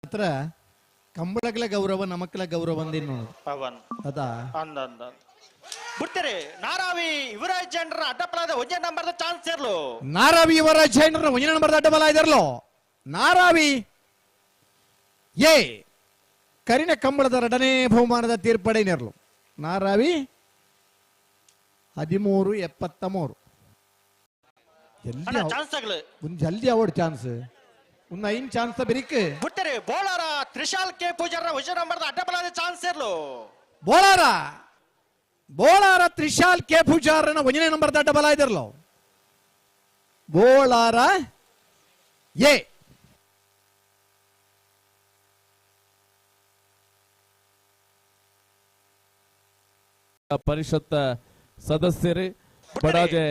ಹತ್ರ ಕಂಬಳಗಳ ಗೌರವ ನಮಕ್ಕಳ ಗೌರವ ಅಂದಿನ ಅವನ್ ಅದಾ ಅಂದ ಅಂದ ಬಿಡ್ತೀರಿ ನಾರಾವಿ ಯುವರಾಜ್ ಜನರ ಅಡ್ಡಪಲಾದ ಒಂದೇ ನಂಬರ್ದ ಚಾನ್ಸ್ ಇರ್ಲು ನಾರಾವಿ ಯುವರಾಜ್ ಜೈನರ ಒಂದೇ ನಂಬರ್ದ ಅಡ್ಡಬಲ ಇದಿರ್ಲೋ ನಾರಾವಿ ಏ ಕರಿನ ಕಂಬಳದ ಎರಡನೇ ಬಹುಮಾನದ ತೀರ್ಪಡೆನಿರ್ಲು ನಾರಾವಿ 1373 ಚಾನ್ಸ್ ಆಗಲು ಒಂದು ಜಲ್ದಿ ಅವಡ್ ಚಾನ್ಸ್ ಒಂದು 5 ಚಾನ್ಸ್ ಬಿರಿಕ್ ಬಿಡ್ತೀರಿ ಬೋಳಾರ ತ್ರಿಶಾಲ್ ಕೆ ಪೂಜಾರ ಒಂದೇ ನಂಬರ್ದ ಅಡ್ಡಪಲಾದ ಚಾನ್ಸ್ ಇರ್ಲು ಬೋಳಾರ ತ್ರಿಶಾಲ್ ಕೆ ಪೂಜಾರನ ಒಂದನೇ ನಂಬರ್ ದಡ್ಡ ಬಲ ಇದಿರ್ಲೋ ಬೋಳಾರ ಎ ಪರಿಷತ್ ಸದಸ್ಯರೇ ಬಡಾಜೆ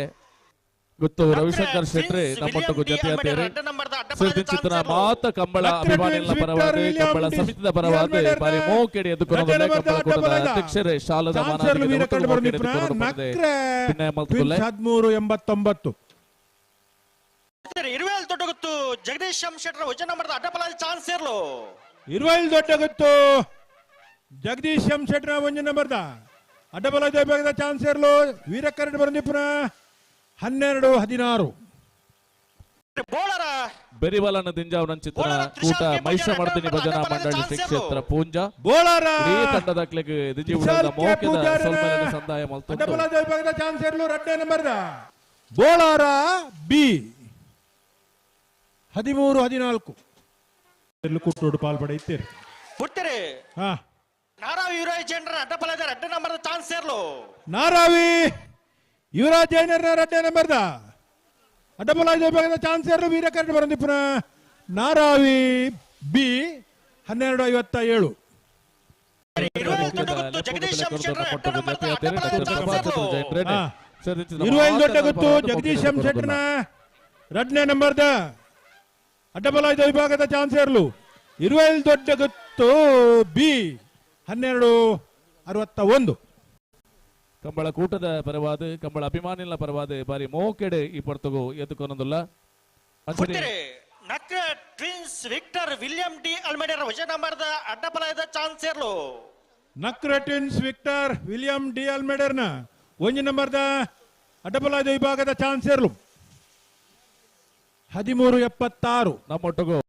ಗೊತ್ತು ರವಿಶಂಕರ್ ಶೆಟ್ಟಿ ನಮ್ಮೊಟ್ಟಿಗೆ ಜೊತೆಯಾಗ್ತಾರೆ ಸುದ್ದಿಚಿತ್ರ ಮಾತ ಕಂಬಳ ಅಭಿಮಾನಿಗಳ ಪರವಾಗಿ ಕಂಬಳ ಸಮಿತಿಯ ಪರವಾಗಿ ಬಾರಿ ಮೋಕೆಡಿ ಎದುರುಕೊಂಡು ಕಂಬಳ ಕೂಟದ ಅಧ್ಯಕ್ಷರೇ ಶಾಲದ ಮಾನವರಿಗೆ 1389 ಇರುವೆಲ್ ದೊಡ್ಡ ಗೊತ್ತು ಜಗದೀಶ್ ಶೆಟ್ಟರ್ ಒಂದೇ ನಂಬರ್ದ ಅಡ್ಡಪಲಾದ ಚಾನ್ಸ್ ಇರ್ಲು ಇರುವೆಲ್ ದೊಡ್ಡ ಗೊತ್ತು ಜಗದೀಶ್ ಶೆಟ್ಟರ್ ಒಂದೇ ನಂಬರ್ದ ಅಡ್ಡಬಲ ವಿಭಾಗದ ಚಾನ್ಸ್ ಇರ್ಲು ವೀರಕರಡ್ ಬರಂದಿಪುರ 12-16 ಬೋಳರ ಬೆರಿಬಲನ ದಿಂಜಾವನ ಚಿತ್ರ ಕೂಟ ಮೈಷ ಮಾಡ್ತೀನಿ ಭಜನಾ ಮಂಡಳಿ ಶ್ರೀ ಕ್ಷೇತ್ರ ಪೂಂಜ ಬೋಳರ ಈ ತಂಡದ ಕ್ಲಿಕ್ ದಿಜಿವುಳದ ಮೋಕೆದ ಸಲ್ಮೇಲನ ಸಂದಾಯ ಮಲ್ತು ಅಡ್ಡಬಲ ವಿಭಾಗದ ಚಾನ್ಸ್ ಇರ್ಲು 2ನೇ ನಂಬರ್ದ ಬೋಳಾರ ಬಿ 13-14 ಎಲ್ಲೂ ಕೂಟೋಡು ಪಾಲ್ಪಡೆಯುತ್ತೀರಿ ಬಿಡ್ತೀರಿ ಹಾ ನಾರಾವಿ ಯುವರಾಜ್ ಜನರ ಅಡ್ಡಪಲಾದ 2ನೇ ನಂಬರ್ದ ಚಾನ್ಸ್ ಇರ್ಲು ನಾರಾವಿ ಯುವರಾಜ್ ಜೈನರ್ನ 2ನೇ ನಂಬರ್ದ ಅಡ್ಡಬಲ ವಿಭಾಗದ ಚಾನ್ಸ್ ಇರಲು ವೀರಕರಡ್ ಬರಂದಿಪುರ ನಾರಾವಿ ಬಿ 12-57 ಇರುವೆಲ್ ದೊಡ್ಡ ಗೊತ್ತು ಜಗದೀಶ್ ಶೆಟ್ಟರ್ನ 2ನೇ ನಂಬರ್ದ ಅಡ್ಡಬಲ ವಿಭಾಗದ ಚಾನ್ಸ್ ಇರಲು ಇರುವೆಲ್ ದೊಡ್ಡ ಗೊತ್ತು ಬಿ 12-61 ಕಂಬಳ ಕೂಟದ ಪರವಾದ ಕಂಬಳ ಅಭಿಮಾನಿಗಳ ಪರವಾದ ಬಾರಿ ಮೋಕೆಡೆ ಈ ಪೊರ್ತಗು ಎದ್ದುಕೊನೊಂದುಲ್ಲ ನಕ್ರ ಟ್ವಿನ್ಸ್ ವಿಕ್ಟರ್ ವಿಲಿಯಂ ಡಿ ಅಲ್ಮೇಡರ್ ಒಂದೇ ನಂಬರ್ದ ಅಡ್ಡಪಲಾದ ಚಾನ್ಸ್ ಇರ್ಲು ನಕ್ರ ಟ್ವಿನ್ಸ್ ವಿಕ್ಟರ್ ವಿಲಿಯಂ ಡಿ ಅಲ್ಮೇಡರ್ನ 1 ನಂಬರ್ದ ಅಡ್ಡಬಲ ವಿಭಾಗದ ಚಾನ್ಸ್ ಇರಲು 13-76 ನಮ್ಮೊಟ್ಟಿಗೂ